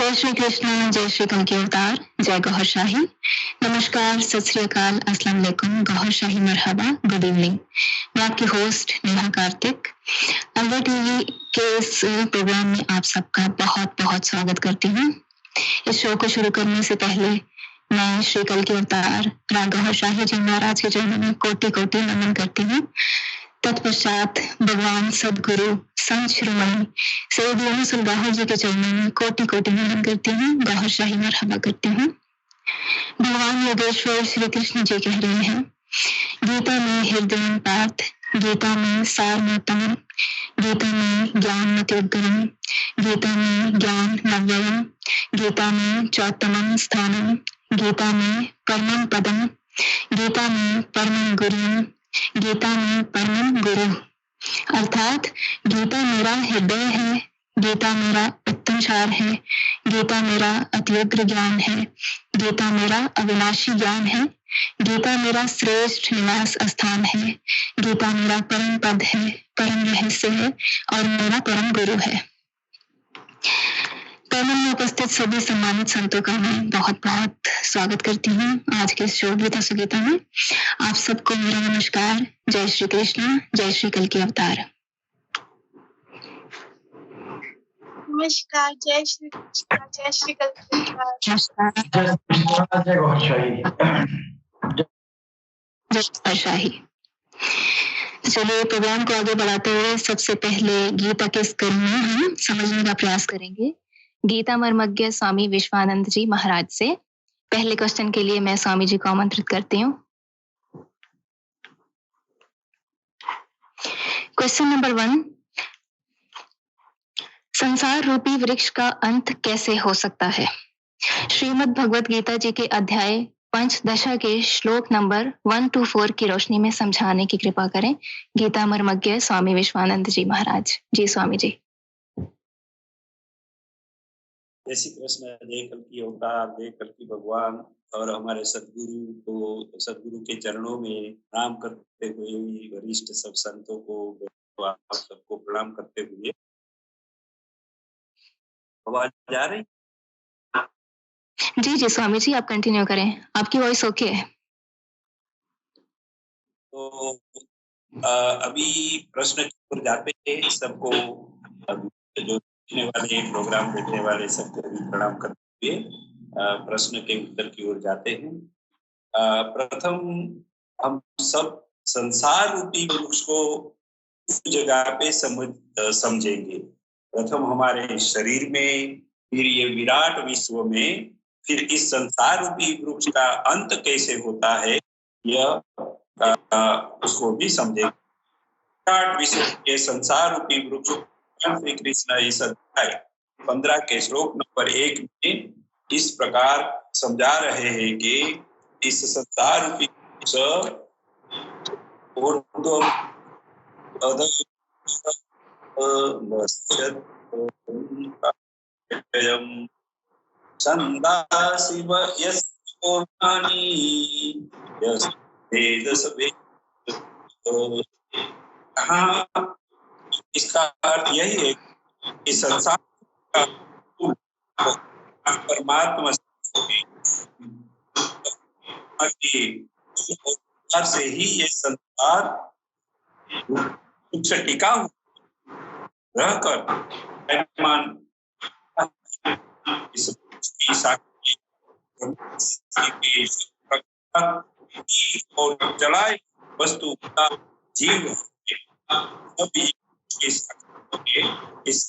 जय श्री कृष्ण, जय श्री कल के अवतार, जय गौहर शाही। नमस्कार, सत श्री अकाल, अस्सलाम वालेकुम, गौहर शाही, मरहबा, गुड इवनिंग। मैं आपकी host Neha Kartik Alva TV के इस प्रोग्राम में आप सबका बहुत बहुत स्वागत करती हूँ। इस शो को शुरू करने से पहले मैं श्री कल के अवतार राग गौहर शाही जी महाराज के चरणों में कोटि कोटि नमन करती हूँ। तत्पश्चात भगवान सदगुरु संत शिरोमणि सैयद यूनुस अल गौहर जी के चरणों में कोटि कोटि नमन करती हूँ, गौहर शाही मरहबा करती हूँ। भगवान योगेश्वर श्री कृष्ण जी कह रहे हैं, गीता में हृदय पाठ, गीता में सार मोतम, गीता में ज्ञान मत्योद्गरम, गीता में ज्ञान नव्ययम, गीता में चौतमम स्थानम, गीता में परमम पदम, गीता में परमम गुरुम, गीता में परमम गुरु। अर्थात गीता मेरा हृदय है, गीता मेरा उत्तम सार है, गीता मेरा अत्युग्र ज्ञान है, गीता मेरा अविनाशी ज्ञान है, गीता मेरा श्रेष्ठ निवास स्थान है, गीता मेरा परम पद है, परम रहस्य है और मेरा परम गुरु है। पैनल में उपस्थित सभी सम्मानित संतों का मैं बहुत बहुत स्वागत करती हूँ आज के इस शो गीता सुगीता में। आप सबको मेरा नमस्कार, जय श्री कृष्ण, जय श्री कल के अवतार। नमस्कार, जय श्री कृष्ण, जय श्री कल के अवतार। जय गौहर शाही। चलिए प्रोग्राम को आगे बढ़ाते हुए सबसे पहले गीता के इस क्रम में हम समझने का प्रयास करेंगे गीता मर्मज्ञ स्वामी विश्वानंद जी महाराज से। पहले क्वेश्चन के लिए मैं स्वामी जी को आमंत्रित करती हूँ। क्वेश्चन नंबर 1, संसार रूपी वृक्ष का अंत कैसे हो सकता है? श्रीमद् भगवत गीता जी के अध्याय पंचदशा के श्लोक नंबर 1 to 4 की रोशनी में समझाने की कृपा करें गीता मर्मज्ञ स्वामी विश्वानंद जी महाराज। जी स्वामी जी। जय श्री कृष्ण, जय कल की अवतार, जय कल की भगवान। और हमारे सदगुरु के चरणों में प्रणाम करते हुए, वरिष्ठ सब संतों को, आप सबको प्रणाम करते हुए, आवाज आ रही? जी जी स्वामी जी, आप कंटिन्यू करें, आपकी वॉइस ओके है। तो अभी प्रश्न की ओर जाते हैं। सबको जो देखने वाले, प्रोग्राम देखने वाले सबको भी प्रणाम करते हुए प्रश्न के उत्तर की ओर जाते हैं। प्रथम हम सब संसार रूपी वृक्ष को उस जगह पे समझेंगे। प्रथम हमारे शरीर में, फिर ये विराट विश्व में, फिर इस संसार रूपी वृक्ष का अंत कैसे होता है, यह उसको भी समझेंगे। विराट विश्व के संसार रूपी वृक्ष श्री कृष्ण इस अध्याय 15 के श्लोक नंबर 1 में इस प्रकार समझा रहे हैं कि इस संसार रूपी वृक्ष इसका अर्थ यही है कि संसार का परमात्मा से ही ये संसार से टिका रहकर और जलाए वस्तु का जीव इस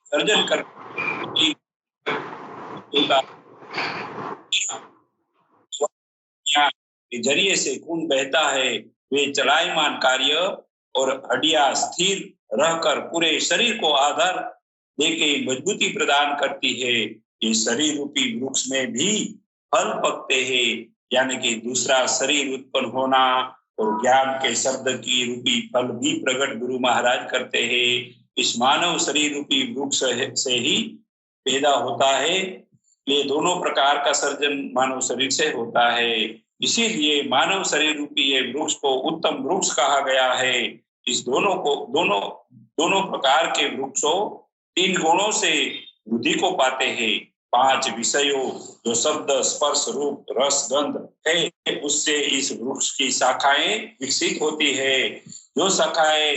सर्जन कर के जरिए से खून बहता है, वे चलायमान कार्य और हड्डियां स्थिर रहकर पूरे शरीर को आधार देके मजबूती प्रदान करती है। ये शरीर रूपी वृक्ष में भी फल पकते हैं, यानी कि दूसरा शरीर उत्पन्न होना और ज्ञान के शब्द की रूपी फल भी प्रकट गुरु महाराज करते हैं। इस मानव शरीर रूपी वृक्ष से ही पैदा होता है। ये दोनों प्रकार का सर्जन मानव शरीर से होता है, इसीलिए मानव शरीर रूपी ये वृक्ष को उत्तम वृक्ष कहा गया है। इस दोनों प्रकार के वृक्षों 3 गुणों से बुद्धि को पाते हैं। 5 विषयों जो शब्द स्पर्श रूप रस गंध है, उससे इस वृक्ष की शाखाएं विकसित होती है। जो शाखाएं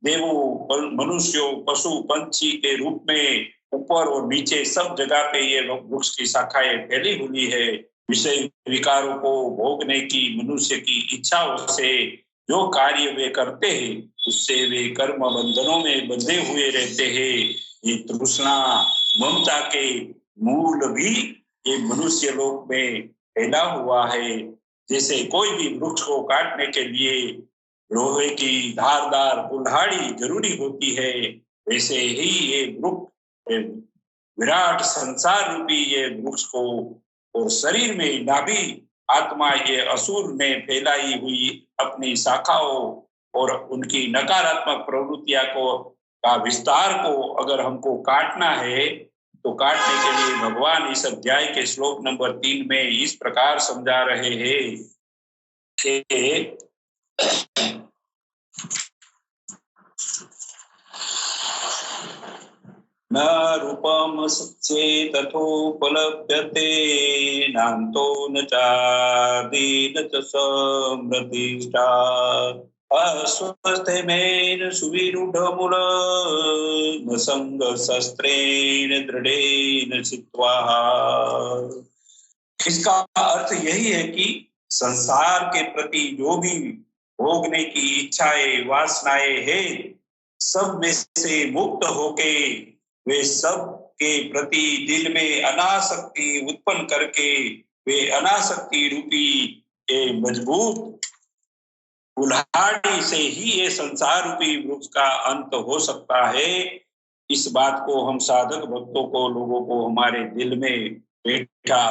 देवों मनुष्यों पशु पंछी के रूप में ऊपर और नीचे सब जगह पे ये वृक्ष की शाखाएं फैली हुई है। विषय विकारों को भोगने की मनुष्य की इच्छाओं से जो कार्य वे करते हैं, उससे वे कर्म बंधनों में बंधे हुए रहते हैं। ये तृष्णा ममता के मूल भी ये मनुष्य लोक में फैला हुआ है। जैसे कोई भी वृक्ष को काटने के लिए लोहे की धारदार कुल्हाड़ी जरूरी होती है, वैसे ही ये वृक्ष विराट संसार रूपी ये वृक्ष को और शरीर में नाभि आत्मा ये असुर ने फैलाई हुई अपनी शाखाओं और उनकी नकारात्मक प्रवृत्तियां का विस्तार को अगर हमको काटना है, तो काटने के लिए भगवान इस अध्याय के श्लोक नंबर 3 में इस प्रकार समझा रहे हैं कि न रूपम सच्चे तथोपलभ्यते नान्तो न चादि न च समृतिष्ठा अस्वस्थमेन सुविरूढमूल न संगशस्त्रेण दृढेन चित्वा। इसका अर्थ यही है कि संसार के प्रति जो भी भोगने की इच्छाएं वासनाएं है, सब में से मुक्त होके वे सब के प्रति दिल में अनासक्ति उत्पन्न करके वे अनासक्ति रूपी मजबूत कुल्हाड़ी से ही ये संसार रूपी वृक्ष का अंत हो सकता है। इस बात को हम साधक भक्तों को, लोगों को हमारे दिल में बैठा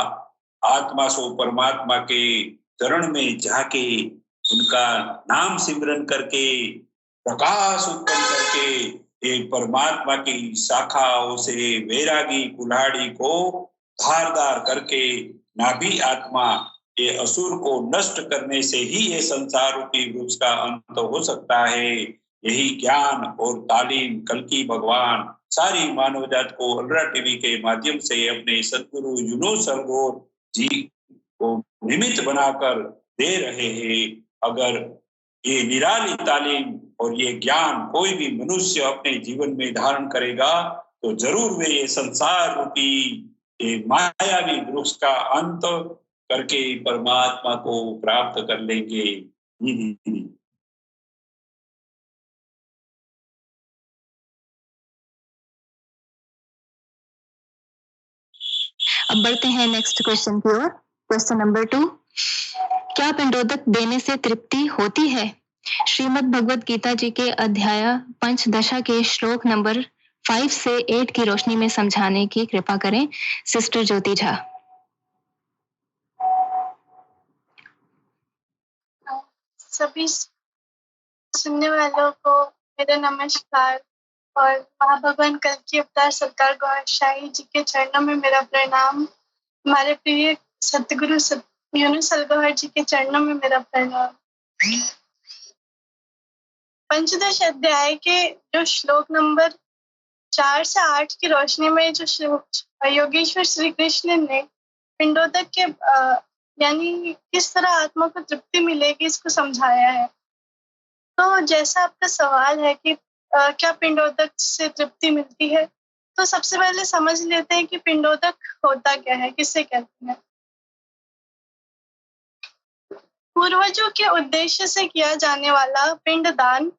आत्मा सो परमात्मा के चरण में जाके उनका नाम सिमरन करके प्रकाश उत्पन्न करके एक परमात्मा की शाखाओं से वैरागी कुल्हाड़ी को धारदार करके नाभि आत्मा ये असुर को नष्ट करने से ही ये संसार रूपी वृक्ष का अंत हो सकता है। यही ज्ञान और तालीम कल की भगवान सारी मानव जात को अलरा टीवी के माध्यम से अपने सदगुरु यूनुस सरगोर जी को निमित्त बनाकर दे रहे हैं। अगर ये निराली तालीम और ये ज्ञान कोई भी मनुष्य अपने जीवन में धारण करेगा, तो जरूर वे ये संसार रूपी ये मायावी वृक्ष का अंत करके परमात्मा को प्राप्त कर लेंगे। अब बढ़ते हैं नेक्स्ट क्वेश्चन की ओर। क्वेश्चन नंबर 2, क्या पिंडोदक देने से तृप्ति होती है? श्रीमद् भगवद गीता जी के अध्याय पंचदशा के श्लोक नंबर 5 से 8 की रोशनी में समझाने की कृपा करें सिस्टर ज्योति झा। सभी सुनने वालों को मेरा नमस्कार और महाभगवान कल की अवतार सरकार गौर शाही जी के चरणों में मेरा प्रणाम। हमारे प्रिय सतगुरु यूनुस सरगोहर जी के चरणों में मेरा प्रणाम। पंचदश अध्याय के जो श्लोक नंबर 4 से 8 की रोशनी में जो श्लोक योगेश्वर श्री कृष्ण ने पिंडोदक के यानी किस तरह आत्मा को तृप्ति मिलेगी इसको समझाया है। तो जैसा आपका सवाल है कि क्या पिंडोदक से तृप्ति मिलती है, तो सबसे पहले समझ लेते हैं कि पिंडोदक होता क्या है, किसे कहते हैं। पूर्वजों के उद्देश्य से किया जाने वाला पिंडदान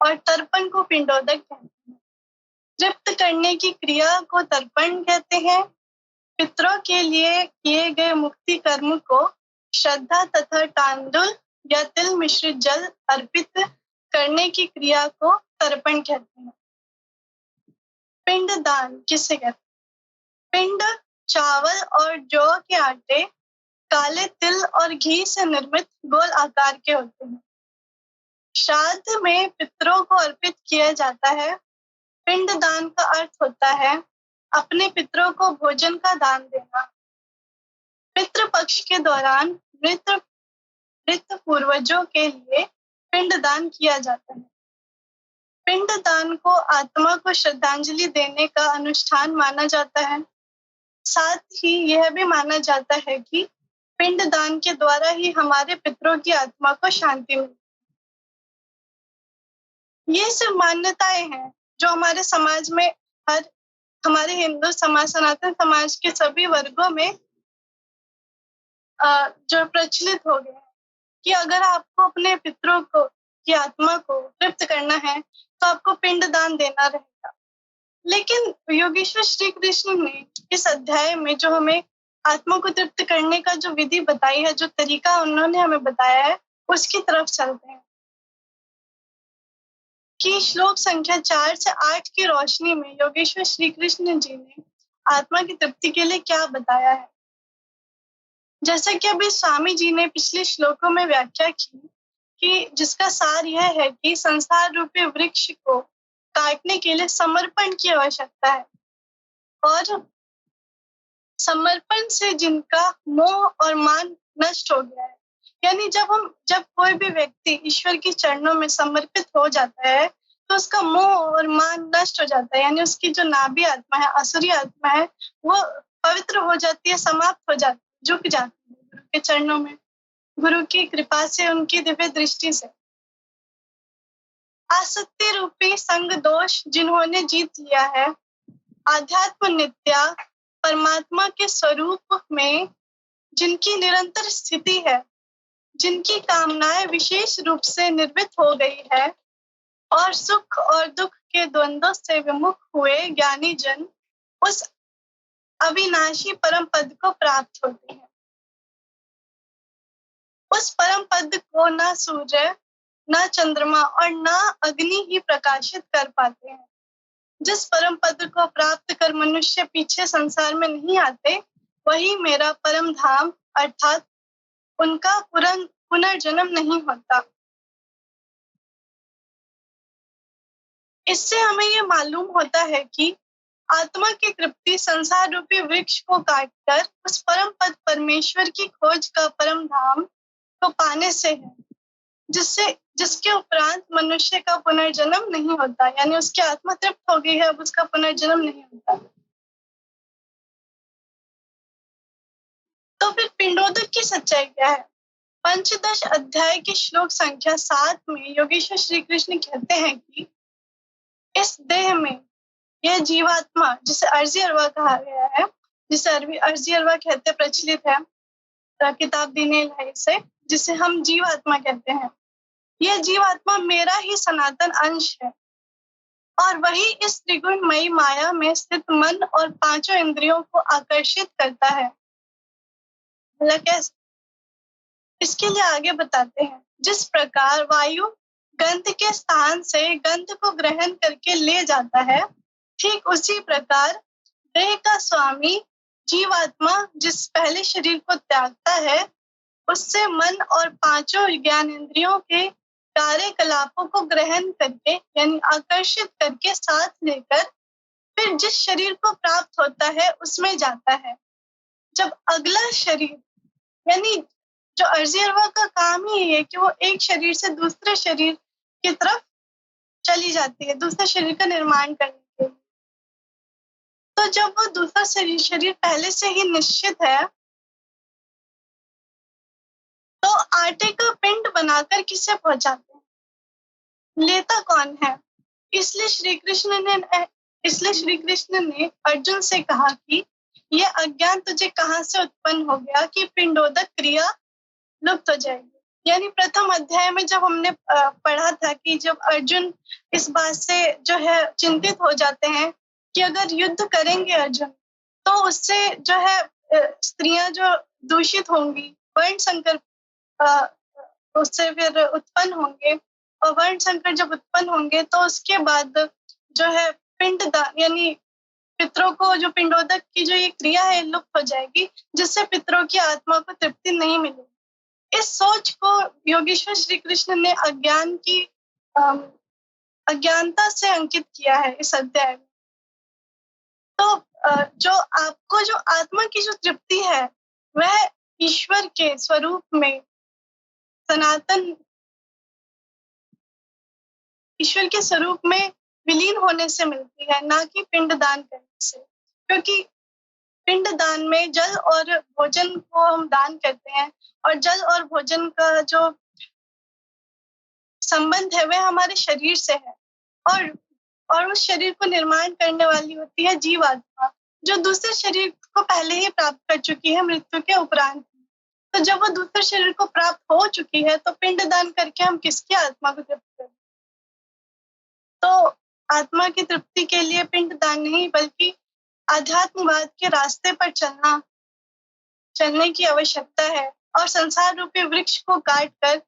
और तर्पण को पिंडोदक कहते हैं। तृप्त करने की क्रिया को तर्पण कहते हैं। पितरों के लिए किए गए मुक्ति कर्म को श्रद्धा तथा तांडुल या तिल मिश्रित जल अर्पित करने की क्रिया को तर्पण कहते हैं। पिंड दान किसे कहते हैं? पिंड चावल और जौ के आटे, काले तिल और घी से निर्मित गोल आकार के होते हैं। श्राद्ध में पितरों को अर्पित किया जाता है। पिंड दान का अर्थ होता है अपने पितरों को भोजन का दान देना। पितृ पक्ष के दौरान मृत पूर्वजों के लिए पिंड दान किया जाता है। पिंड दान को आत्मा को श्रद्धांजलि देने का अनुष्ठान माना जाता है। साथ ही यह भी माना जाता है कि पिंड दान के द्वारा ही हमारे पितरों की आत्मा को शांति मिलती है। ये सब मान्यताएं हैं जो हमारे समाज में हमारे हिंदू समाज, सनातन समाज के सभी वर्गों में जो प्रचलित हो गए हैं कि अगर आपको अपने पितरों को की आत्मा को तृप्त करना है तो आपको पिंड दान देना रहेगा। लेकिन योगेश्वर श्री कृष्ण ने इस अध्याय में जो हमें आत्मा को तृप्त करने का जो विधि बताई है, जो तरीका उन्होंने हमें बताया है, उसकी तरफ चलते हैं कि श्लोक संख्या 4 से 8 की रोशनी में योगेश्वर श्री कृष्ण जी ने आत्मा की तृप्ति के लिए क्या बताया है। जैसा कि अभी स्वामी जी ने पिछले श्लोकों में व्याख्या की कि जिसका सार यह है कि संसार रूपी वृक्ष को काटने के लिए समर्पण की आवश्यकता है और समर्पण से जिनका मोह और मान नष्ट हो गया है, यानी जब कोई भी व्यक्ति ईश्वर के चरणों में समर्पित हो जाता है तो उसका मोह और मान नष्ट हो जाता है, यानी उसकी जो नाभि आत्मा है, असुरी आत्मा है, वो पवित्र हो जाती है, समाप्त हो जाती है, झुक जाती है गुरु के चरणों में, गुरु की कृपा से, उनकी दिव्य दृष्टि से। आसक्ति रूपी संग दोष जिन्होंने जीत लिया है, आध्यात्म नित्या परमात्मा के स्वरूप में जिनकी निरंतर स्थिति है, जिनकी कामनाएं विशेष रूप से निर्मित हो गई है और सुख और दुख के द्वंद्वों से विमुख हुए ज्ञानी जन उस अविनाशी परम पद को प्राप्त होते हैं। उस परम पद को न सूर्य, न चंद्रमा और न अग्नि ही प्रकाशित कर पाते हैं। जिस परम पद को प्राप्त कर मनुष्य पीछे संसार में नहीं आते, वही मेरा परम धाम अर्थात उनका पुनर्जन्म नहीं होता। इससे हमें ये मालूम होता है कि आत्मा की तृप्ति संसार रूपी वृक्ष को काटकर उस परम पद परमेश्वर की खोज का परम धाम को पाने से है, जिसके उपरांत मनुष्य का पुनर्जन्म नहीं होता, यानी उसकी आत्मा तृप्त हो गई है, अब उसका पुनर्जन्म नहीं होता। तो फिर पिंडोदक की सच्चाई क्या है? पंचदश अध्याय के श्लोक संख्या 7 में योगेश्वर श्री कृष्ण कहते हैं कि इस देह में यह जीवात्मा, जिसे अर्जी अरवा कहा गया है, जिसे अर्जी अरवा कहते प्रचलित है किताब दीने इलाही से, जिसे हम जीवात्मा कहते हैं, यह जीवात्मा मेरा ही सनातन अंश है और वही इस त्रिगुणमयी माया में स्थित मन और पांचों इंद्रियों को आकर्षित करता है। इसके लिए आगे बताते हैं, जिस प्रकार वायु गंध के स्थान से गंध को ग्रहण करके ले जाता है, ठीक उसी प्रकार देह का स्वामी जीवात्मा जिस पहले शरीर को त्यागता है, उससे मन और पांचों ज्ञान इंद्रियों के कार्यकलापों को ग्रहण करके यानी आकर्षित करके साथ लेकर फिर जिस शरीर को प्राप्त होता है उसमें जाता है। जब अगला शरीर, यानी जो अर्जी अरवा का काम ही है कि वो एक शरीर से दूसरे शरीर की तरफ चली जाती है, दूसरे शरीर का निर्माण करने के लिए। तो जब वो दूसरा शरीर पहले से ही निश्चित है, तो आटे का पिंड बनाकर किसे पहुंचाते हैं? लेता कौन है? इसलिए श्री कृष्ण ने अर्जुन से कहा कि यह अज्ञान तुझे कहाँ से उत्पन्न हो गया कि पिंडोदक क्रिया लुप्त हो जाएगी। यानी प्रथम अध्याय में जब हमने पढ़ा था कि जब अर्जुन इस बात से जो है चिंतित हो जाते हैं कि अगर युद्ध करेंगे अर्जुन तो उससे जो है स्त्रियां जो दूषित होंगी, वर्ण संकर उससे फिर उत्पन्न होंगे, और वर्ण संकर जब उत्पन्न होंगे तो उसके बाद जो है पिंडदान यानी पितरों को जो पिंडोदक की जो ये क्रिया है लुप्त हो जाएगी, जिससे पितरों की आत्मा को तृप्ति नहीं मिलेगी। इस सोच को योगेश्वर श्री कृष्ण ने अज्ञानता से अंकित किया है इस अध्याय में। तो जो आपको जो आत्मा की जो तृप्ति है वह ईश्वर के स्वरूप में सनातन ईश्वर के स्वरूप में विलीन होने से मिलती है, ना कि पिंडदान करने से। क्योंकि पिंडदान में जल और भोजन को हम दान करते हैं और जल और भोजन का जो संबंध है वह हमारे शरीर से है और उस शरीर को निर्माण करने वाली होती है जीवात्मा, जो दूसरे शरीर को पहले ही प्राप्त कर चुकी है मृत्यु के उपरांत। तो जब वो दूसरे शरीर को प्राप्त हो चुकी है तो पिंडदान करके हम किसकी आत्मा को तृप्त करें? तो आत्मा की तृप्ति के लिए पिंडदान नहीं बल्कि आध्यात्मवाद के रास्ते पर चलने की आवश्यकता है और संसार रूपी वृक्ष को काट कर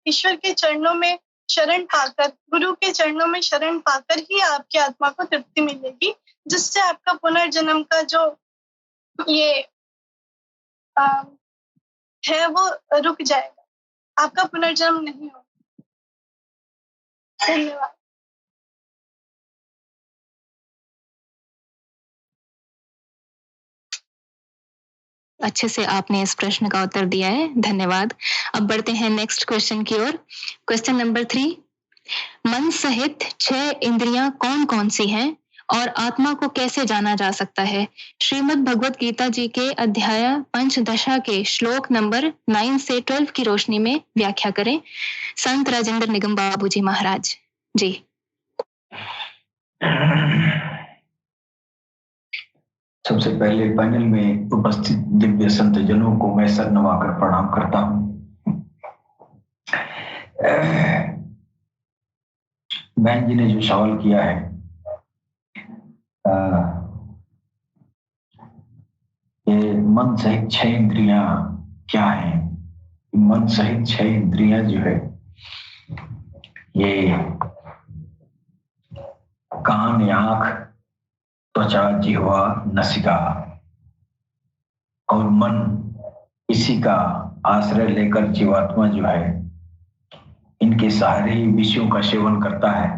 ईश्वर के चरणों में शरण पाकर, गुरु के चरणों में शरण पाकर ही आपकी आत्मा को तृप्ति मिलेगी, जिससे आपका पुनर्जन्म का जो ये है वो रुक जाएगा, आपका पुनर्जन्म नहीं होगा। धन्यवाद। अच्छे से आपने इस प्रश्न का उत्तर दिया है, धन्यवाद। अब बढ़ते हैं नेक्स्ट क्वेश्चन की ओर। क्वेश्चन नंबर 3, मन सहित 6 इंद्रियां कौन कौन सी हैं और आत्मा को कैसे जाना जा सकता है? श्रीमद् भगवत गीता जी के अध्याय पंचदशा के श्लोक नंबर 9 से 12 की रोशनी में व्याख्या करें। संत राजेंद्र निगम बाबू जी महाराज जी। सबसे पहले पैनल में उपस्थित दिव्य संत जनों को मैं सर नवाकर प्रणाम करता हूं। बहन जी ने जो सवाल किया है, ये मन सहित 6 इंद्रियां क्या हैं? मन सहित 6 इंद्रियां जो है ये कान, आंख, त्वचा, जिह्वा, नसिका और मन, इसी का आश्रय लेकर जीवात्मा जो है इनके सहारे ही विषयों का सेवन करता है।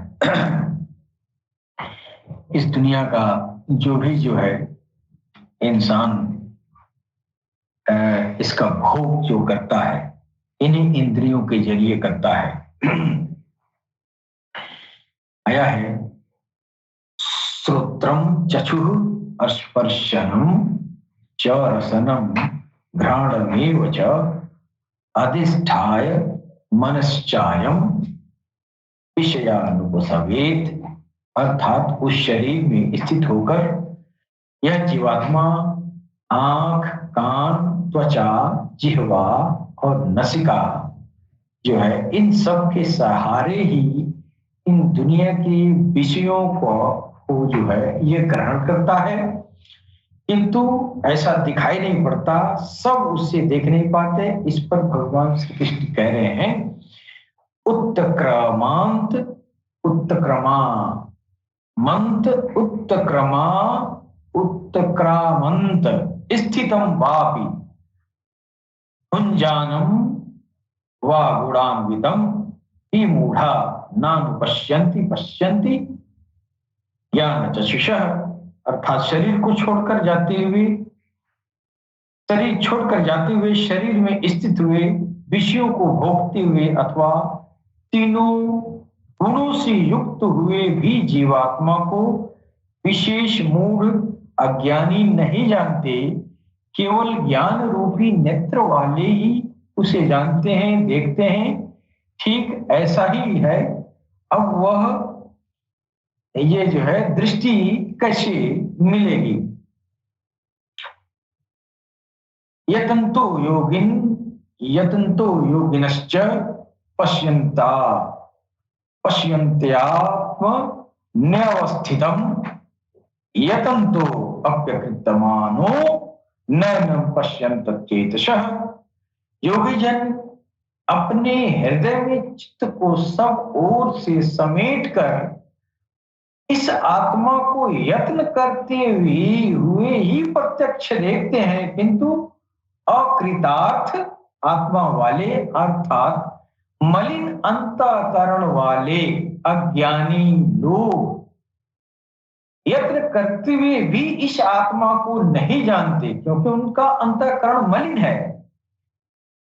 इस दुनिया का जो है इंसान इसका भोग जो करता है इन्हीं इंद्रियों के जरिए करता है। आया है श्रोत्रम चक्षुः स्पर्शनम च रसनम घ्राणमेव च अधिष्ठाय मनश्चायम विषयानुपसेवेत, अर्थात उस शरीर में स्थित होकर यह जीवात्मा आंख, कान, त्वचा, जिह्वा और नसिका जो है इन सब के सहारे ही इन दुनिया के विषयों को जो है ये ग्रहण करता है, किंतु ऐसा दिखाई नहीं पड़ता, सब उससे देख नहीं पाते। इस पर भगवान श्री कृष्ण कह रहे हैं उत्तक्रमांत उत्तक्रमांत उत्तक्रामंत स्थितम वापि भुंजानम वा गुणान्वितम विमूढ़ा नानुपश्यन्ति पश्यन्ति ज्ञान चक्षुषः, अर्थात शरीर छोड़कर जाते हुए शरीर में स्थित हुए विषयों को भोगते हुए अथवा तीनों गुणों से युक्त हुए भी जीवात्मा को विशेष मूढ़ अज्ञानी नहीं जानते, केवल ज्ञान रूपी नेत्र वाले ही उसे जानते हैं, देखते हैं। ठीक ऐसा ही है। अब वह ये जो है दृष्टि कैसे मिलेगी? यतन्तो योगिनश्च पश्यन्त्यात्म न्यवस्थितम यतन्तो अप्यकृतमानो नैनं पश्यन्त चेतसः। योगी जन अपने हृदय में चित्त को सब ओर से समेटकर इस आत्मा को यत्न करते हुए ही प्रत्यक्ष देखते हैं, किंतु अकृतार्थ आत्मा वाले अर्थात मलिन अंतःकरण वाले अज्ञानी लोग यत्न करते हुए भी इस आत्मा को नहीं जानते, क्योंकि उनका अंतःकरण मलिन है।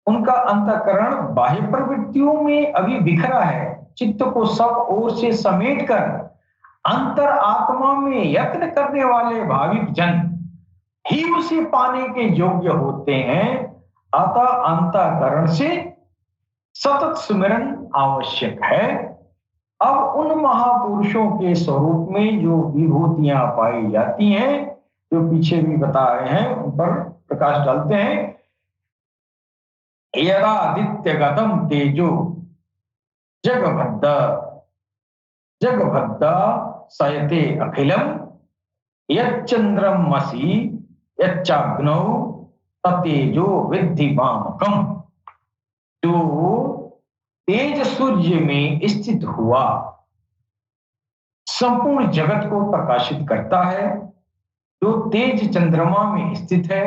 उनका अंतःकरण बाह्य प्रवृत्तियों में अभी बिखरा है। चित्त को सब ओर से समेटकर अंतर आत्मा में यत्न करने वाले भाविक जन ही उसे पाने के योग्य होते हैं। अतः अंतःकरण से सतत स्मरण आवश्यक है। अब उन महापुरुषों के स्वरूप में जो विभूतियां पाई जाती हैं, जो पीछे भी बता रहे हैं, उन पर प्रकाश डालते हैं। यदादित्यगतम तेजो जगभद्द सयते अखिलम यच्चंद्रमसि यच्चाग्नौ ततेजो विद्धि मामकम। जो तेज सूर्य में स्थित हुआ संपूर्ण जगत को प्रकाशित करता है, जो तेज चंद्रमा में स्थित है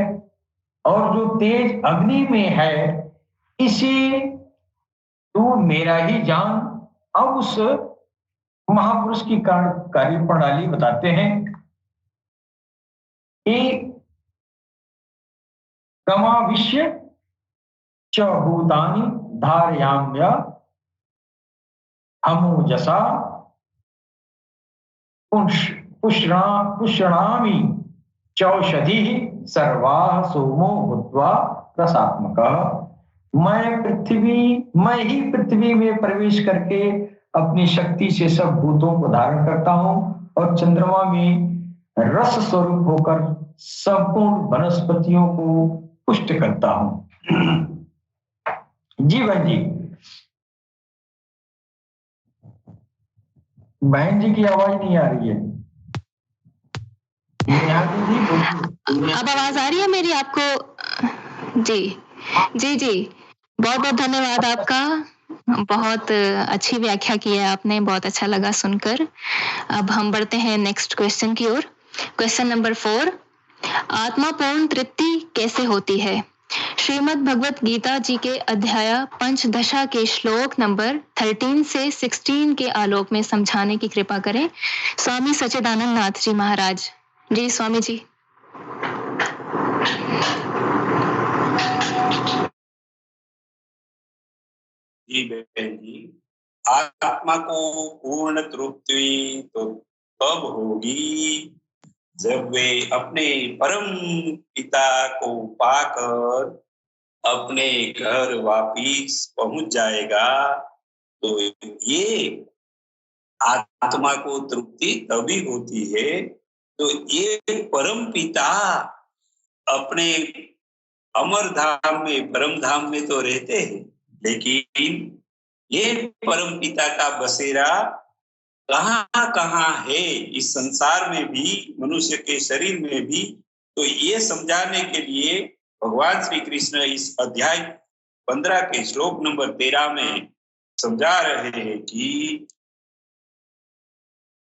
और जो तेज अग्नि में है, इसे तू मेरा ही जान। अब उस महापुरुष की कार्य प्रणाली बताते हैं कि कमाविश्य च भूतानि धारयाम्य हमोजसा पुष्णामि चौषधि सर्वाः सोमो भूत्वा रसात्मकः। मैं ही पृथ्वी में प्रवेश करके अपनी शक्ति से सब भूतों को धारण करता हूं और चंद्रमा में रस स्वरूप होकर संपूर्ण वनस्पतियों को पुष्ट करता हूं। जी बहन जी, बहन जी की आवाज नहीं आ रही है। अब आवाज आ रही है मेरी आपको? जी जी जी, बहुत बहुत धन्यवाद आपका। बहुत अच्छी व्याख्या की है आपने, बहुत अच्छा लगा सुनकर। अब हम बढ़ते हैं नेक्स्ट क्वेश्चन की ओर। क्वेश्चन नंबर 4, आत्मा पूर्ण तृप्ति कैसे होती है? श्रीमद् भगवत गीता जी के अध्याय पंचदशा के श्लोक नंबर 13 से 16 के आलोक में समझाने की कृपा करें स्वामी सच्चिदानंद नाथ जी महाराज। जी स्वामी जी। जी बहन जी, आत्मा को पूर्ण तृप्ति तो तब होगी जब वे अपने परम पिता को पाकर अपने घर वापिस पहुंच जाएगा। तो ये आत्मा को तृप्ति तभी होती है तो ये परम पिता अपने अमर धाम में, परम धाम में तो रहते हैं, लेकिन ये परम पिता का बसेरा कहाँ कहाँ है इस संसार में भी, मनुष्य के शरीर में भी। तो ये समझाने के लिए भगवान श्री कृष्ण इस अध्याय 15 के श्लोक नंबर 13 में समझा रहे हैं कि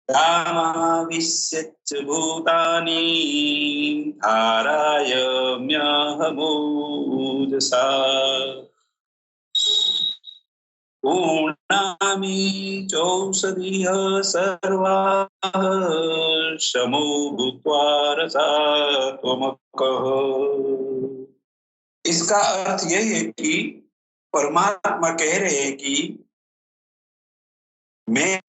रामाविश्यच्च भूतानि धारायम्यहमोजसा पूर्णामि चौषधिः सर्वाः समो भूत्वा रसात्मकः। इसका अर्थ यही है कि परमात्मा कह रहे हैं कि मैं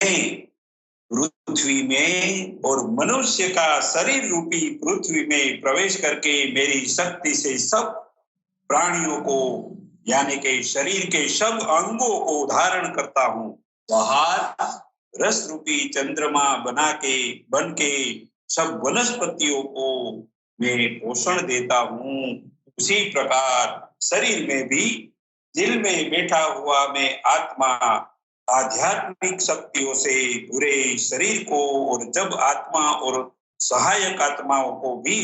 पृथ्वी में और मनुष्य का शरीर रूपी पृथ्वी में प्रवेश करके मेरी शक्ति से सब प्राणियों को यानी कि शरीर के सब अंगों को धारण करता हूँ। बाहर रस रूपी चंद्रमा बन के सब वनस्पतियों को मैं पोषण देता हूँ। उसी प्रकार शरीर में भी दिल में बैठा हुआ मैं आत्मा आध्यात्मिक शक्तियों से पूरे शरीर को और जब आत्मा और सहायक आत्माओं को भी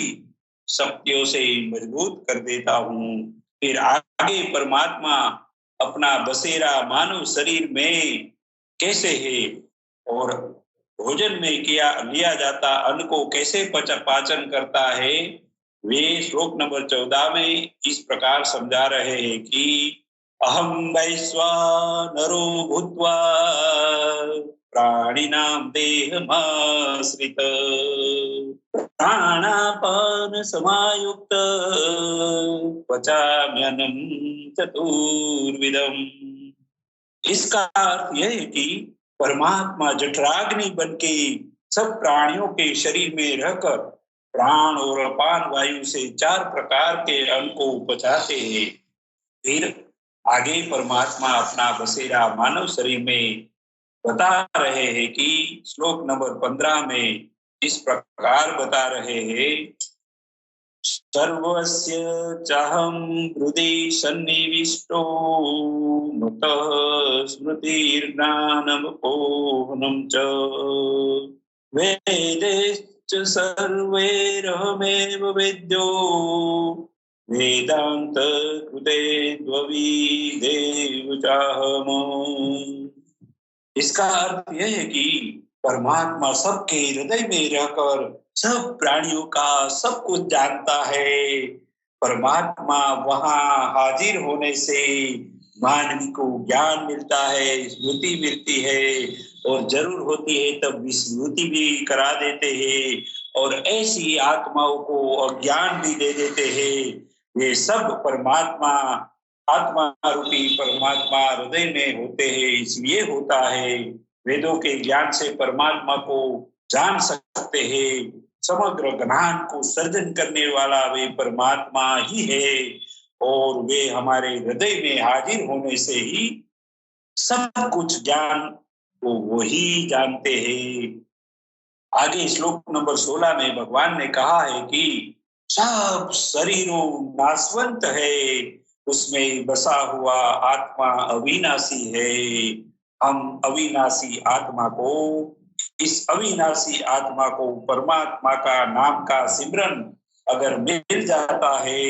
शक्तियों से मजबूत कर देता हूँ। फिर आगे परमात्मा अपना बसेरा मानव शरीर में कैसे है और भोजन में किया लिया जाता अन्न को कैसे पाचन करता है, वे श्लोक नंबर 14 में इस प्रकार समझा रहे हैं कि अहम वैश्वानरो भूत्वा प्राणिनां देहमाश्रित प्राणापान समायुक्त पचाम्यन्नं चतुर्विधम्। इसका अर्थ यह है कि परमात्मा जठराग्नि बन के सब प्राणियों के शरीर में रहकर प्राण और अपान वायु से 4 प्रकार के अन्न को पचाते हैं। फिर आगे परमात्मा अपना बसेरा मानव शरीर में बता रहे हैं कि श्लोक नंबर 15 में इस प्रकार बता रहे हैं, सर्वस्य चाहं हृदि सन्निविष्टो मतः स्मृतिर्ज्ञानमपोहनं च वेदैश्च सर्वैरहमेव वेद्यो वेदांत कृते द्वविदेव चाहम्। इसका अर्थ यह है कि परमात्मा सबके हृदय में रहकर सब प्राणियों का सब कुछ जानता है। परमात्मा वहां हाजिर होने से मानवी को ज्ञान मिलता है, स्मृति मिलती है और जरूर होती है तब विस्मृति भी करा देते हैं और ऐसी आत्माओं को अज्ञान भी दे देते हैं। ये सब परमात्मा आत्मा रूपी परमात्मा हृदय में होते हैं, इसलिए होता है। वेदों के ज्ञान से परमात्मा को जान सकते हैं। समग्र ज्ञान को सर्जन करने वाला वे परमात्मा ही है और वे हमारे हृदय में हाजिर होने से ही सब कुछ ज्ञान को वही जानते हैं। आगे श्लोक नंबर 16 में भगवान ने कहा है कि सब शरीरों नाशवंत है, उसमें बसा हुआ आत्मा अविनाशी है। हम अविनाशी आत्मा को, इस अविनाशी आत्मा को परमात्मा का नाम का सिमरन अगर मिल जाता है,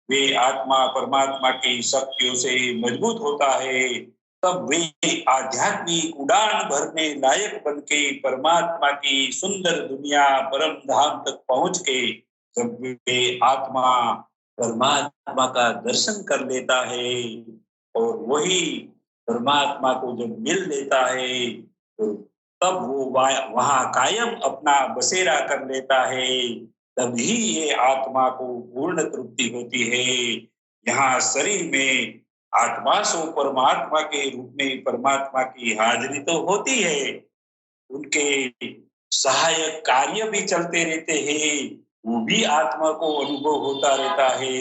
वे आत्मा परमात्मा की शक्तियों से मजबूत होता है, तब वे आध्यात्मिक उड़ान भरने लायक बन के परमात्मा की सुंदर दुनिया परम धाम तक पहुंच के जब वे आत्मा परमात्मा का दर्शन कर लेता है और वही परमात्मा को जब मिल लेता है तो तब वो वहां कायम अपना बसेरा कर लेता है, तभी ये आत्मा को पूर्ण तृप्ति होती है। यहाँ शरीर में आत्मा सो परमात्मा के रूप में परमात्मा की हाजिरी तो होती है, उनके सहायक कार्य भी चलते रहते हैं, वो भी आत्मा को अनुभव होता रहता है,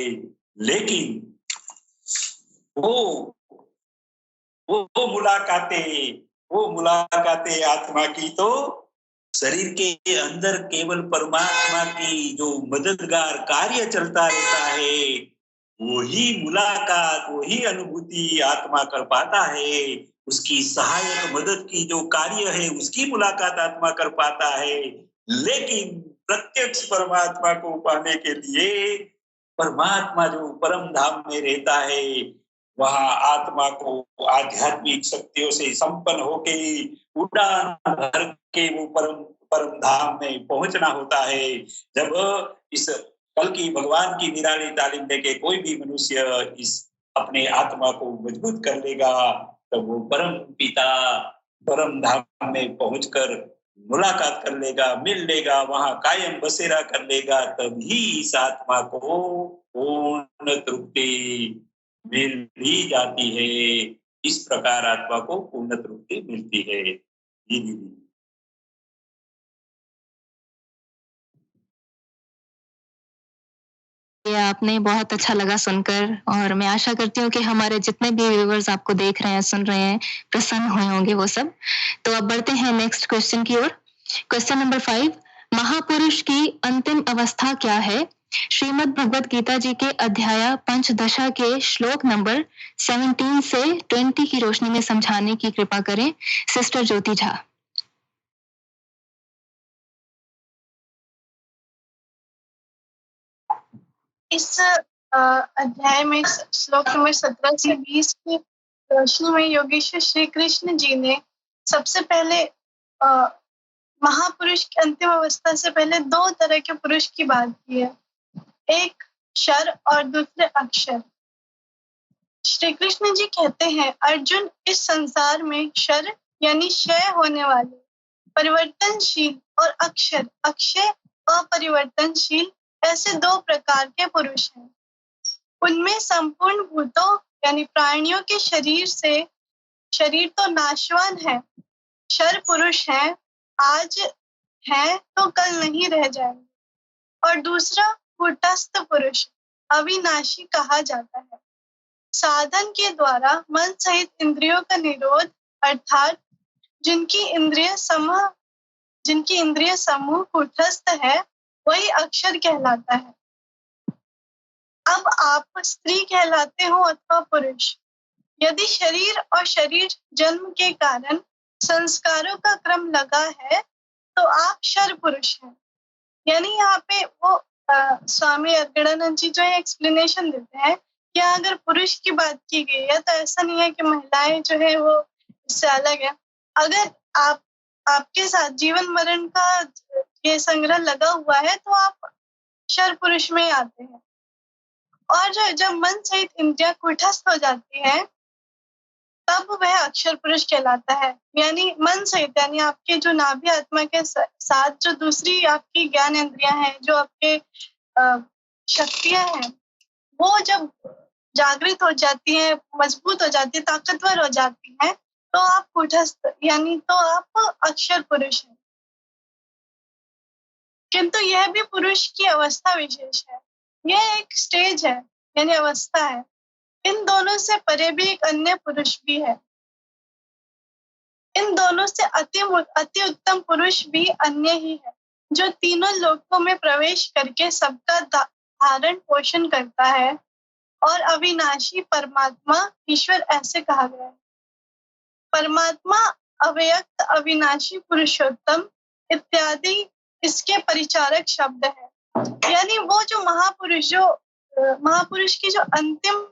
लेकिन वो मुलाकातें आत्मा की तो शरीर के अंदर केवल परमात्मा की जो मददगार कार्य चलता रहता है, वही मुलाकात वही अनुभूति आत्मा कर पाता है। उसकी सहायक मदद की जो कार्य है उसकी मुलाकात आत्मा कर पाता है, लेकिन प्रत्यक्ष परमात्मा को पाने के लिए परमात्मा जो परम धाम में रहता है वहां आत्मा को आध्यात्मिक शक्तियों से संपन्न होके उड़ान भर के वो परम धाम में पहुंचना होता है। जब इस कल की भगवान की निराली तालीम लेके कोई भी मनुष्य इस अपने आत्मा को मजबूत कर लेगा तब वो परम पिता परम धाम में पहुंचकर मुलाकात कर लेगा, मिल लेगा, वहां कायम बसेरा कर लेगा, तभी इस आत्मा को पूर्ण तृप्ति मिल ही जाती है। इस प्रकार आत्मा को पूर्ण तृप्ति मिलती है। जी दीदी। ये आपने बहुत अच्छा लगा सुनकर और मैं आशा करती हूँ कि हमारे जितने भी व्यूअर्स आपको देख रहे हैं सुन रहे हैं प्रसन्न हुए होंगे वो सब। तो अब बढ़ते हैं नेक्स्ट क्वेश्चन की ओर। क्वेश्चन नंबर 5, महापुरुष की अंतिम अवस्था क्या है? श्रीमद् भगवद गीता जी के अध्याय पंचदशा के श्लोक नंबर 17 से 20 की रोशनी में समझाने की कृपा करें सिस्टर ज्योति झा। इस अध्याय में श्लोक नंबर 17 से 20 की रोशनी में योगेश्वर श्री कृष्ण जी ने सबसे पहले महापुरुष की अंतिम अवस्था से पहले दो तरह के पुरुष की बात की है, एक क्षर और दूसरे अक्षर। श्री कृष्ण जी कहते हैं, अर्जुन, इस संसार में क्षर यानी क्षय होने वाले, परिवर्तनशील और अक्षर अक्षय अपरिवर्तनशील, ऐसे दो प्रकार के पुरुष हैं। उनमें संपूर्ण भूतों यानी प्राणियों के शरीर तो नाशवान है, क्षर पुरुष है, आज है तो कल नहीं रह जाएंगे। और दूसरा कूटस्थ पुरुष अविनाशी कहा जाता है। साधन के द्वारा मन सहित इंद्रियों का निरोध, अर्थात जिनकी इंद्रिय समूह कूटस्थ है, वही अक्षर कहलाता है। अब आप स्त्री कहलाते हो अथवा पुरुष, यदि शरीर और शरीर जन्म के कारण संस्कारों का क्रम लगा है तो आप क्षर पुरुष हैं। यानी यहाँ पे वो स्वामी अद्गड़ानंद जी जो है एक्सप्लेनेशन देते हैं कि अगर पुरुष की बात की गई है तो ऐसा नहीं है कि महिलाएं जो है वो इससे अलग है। अगर आपके साथ जीवन मरण का ये संग्रह लगा हुआ है तो आप क्षर पुरुष में आते हैं। और जब मन सहित इंद्रियां कूटस्थ हो जाती है तब वह अक्षर पुरुष कहलाता है। यानी मन सहित यानी आपके जो नाभि आत्मा के साथ जो दूसरी आपकी ज्ञान इंद्रियां हैं, जो आपके शक्तियां हैं, वो जब जागृत हो जाती हैं, मजबूत हो जाती है, ताकतवर हो जाती हैं, तो आप कूटस्थ यानी तो आप अक्षर पुरुष हैं। किंतु यह भी पुरुष की अवस्था विशेष है, यह एक स्टेज है यानी अवस्था है। इन दोनों से परे भी एक अन्य पुरुष भी है। इन दोनों से अति उत्तम पुरुष भी अन्य ही है, जो तीनों लोकों में प्रवेश करके सबका धारण पोषण करता है और अविनाशी परमात्मा ईश्वर ऐसे कहा गया है। परमात्मा अव्यक्त अविनाशी पुरुषोत्तम इत्यादि इसके परिचारक शब्द है। यानी वो जो महापुरुष की जो अंतिम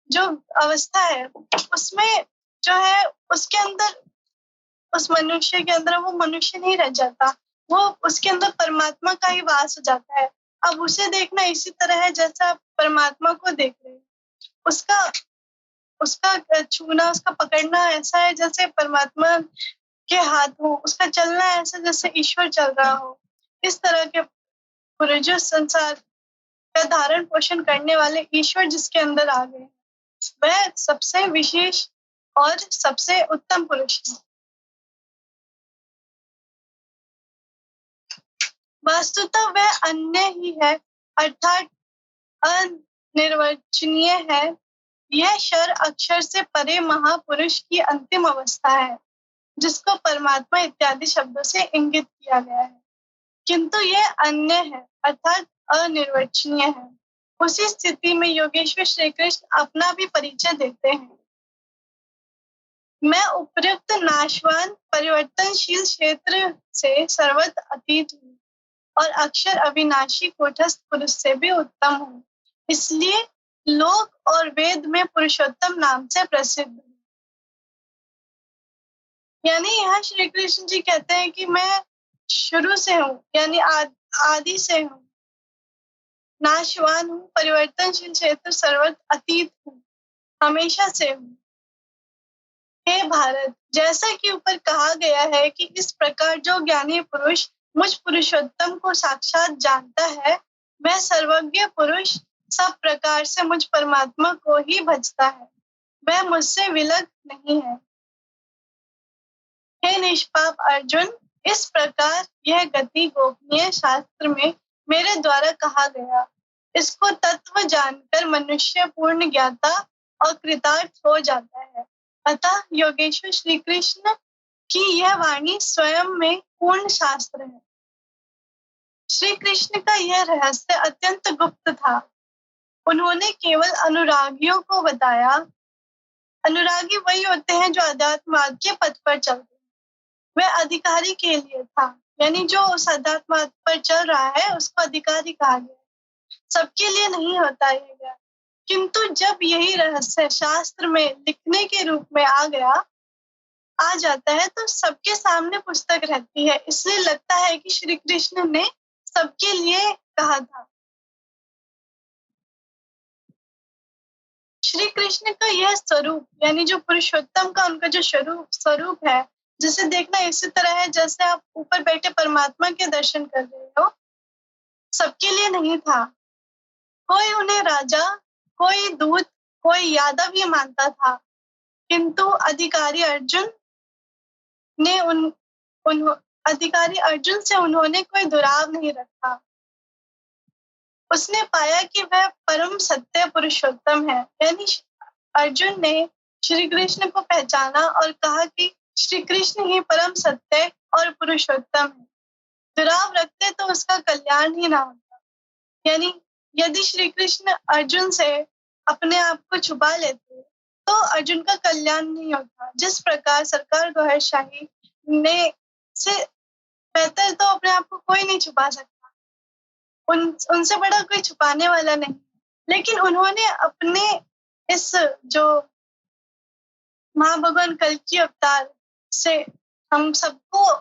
जो अवस्था है, उसमें जो है उसके अंदर, उस मनुष्य के अंदर वो मनुष्य नहीं रह जाता, वो उसके अंदर परमात्मा का ही वास हो जाता है। अब उसे देखना इसी तरह है जैसा आप परमात्मा को देख रहे हैं। उसका छूना, उसका पकड़ना ऐसा है जैसे परमात्मा के हाथ हो, उसका चलना ऐसा जैसे ईश्वर चल रहा हो। इस तरह के पूरे जो संसार का धारण पोषण करने वाले ईश्वर जिसके अंदर आ गए, वह सबसे विशेष और सबसे उत्तम पुरुष है। वस्तुतः वह अन्य ही है, अर्थात अनिर्वचनीय है। यह क्षर अक्षर से परे महापुरुष की अंतिम अवस्था है, जिसको परमात्मा इत्यादि शब्दों से इंगित किया गया है। किंतु यह अन्य है, अर्थात अनिर्वचनीय है। उसी स्थिति में योगेश्वर श्री कृष्ण अपना भी परिचय देते हैं। मैं उपयुक्त नाशवान परिवर्तनशील क्षेत्र से सर्वत्र अतीत हूँ और अक्षर अविनाशी कूटस्थ पुरुष से भी उत्तम हूँ, इसलिए लोक और वेद में पुरुषोत्तम नाम से प्रसिद्ध हूँ। यानी यहाँ श्री कृष्ण जी कहते हैं कि मैं शुरू से हूँ, यानी आदि से हूँ, नाशवान हूँ, परिवर्तनशील क्षेत्र सर्वत्र अतीत हूँ, हमेशा से हूँ। हे भारत, जैसा कि ऊपर कहा गया है कि इस प्रकार जो ज्ञानी पुरुष मुझ पुरुषोत्तम को साक्षात जानता है, वह सर्वज्ञ पुरुष सब प्रकार से मुझ परमात्मा को ही भजता है, वह मुझसे विलग नहीं है। हे निष्पाप अर्जुन, इस प्रकार यह गति गोपनीय शास्त्र में मेरे द्वारा कहा गया। इसको तत्व जानकर मनुष्य पूर्ण ज्ञाता और कृतार्थ हो जाता है। अतः योगेश्वर श्री कृष्ण की यह वाणी स्वयं में पूर्ण शास्त्र है। श्री कृष्ण का यह रहस्य अत्यंत गुप्त था। उन्होंने केवल अनुरागियों को बताया। अनुरागी वही होते हैं जो अध्यात्म मार्ग के पथ पर चलते हैं। वह अधिकारी के लिए था, यानी जो उस अध्यात्म मार्ग पर चल रहा है उसको अधिकारी कहा गया। सबके लिए नहीं होता है। किंतु जब यही रहस्य शास्त्र में लिखने के रूप में आ जाता है तो सबके सामने पुस्तक रहती है, इसलिए लगता है कि श्री कृष्ण ने सबके लिए कहा था। श्री कृष्ण का यह स्वरूप यानी जो पुरुषोत्तम का उनका जो स्वरूप है, जिसे देखना इसी तरह है जैसे आप ऊपर बैठे परमात्मा के दर्शन कर रहे हो, सबके लिए नहीं था। कोई उन्हें राजा, कोई दूत, कोई यादव ही मानता था, किंतु अधिकारी अर्जुन से उन्होंने कोई दुराव नहीं रखा। उसने पाया कि वह परम सत्य पुरुषोत्तम है, यानी अर्जुन ने श्री कृष्ण को पहचाना और कहा कि श्री कृष्ण ही परम सत्य और पुरुषोत्तम है। दुराव रखते तो उसका कल्याण ही ना होता। यानी यदि श्री कृष्ण अर्जुन से अपने आप को छुपा लेते तो अर्जुन का कल्याण नहीं होता। जिस प्रकार सरकार गौहरशाही ने से बेहतर तो अपने आप को कोई नहीं छुपा सकता, उनसे बड़ा कोई छुपाने वाला नहीं, लेकिन उन्होंने अपने इस जो महाभगवान कल की अवतार से हम सबको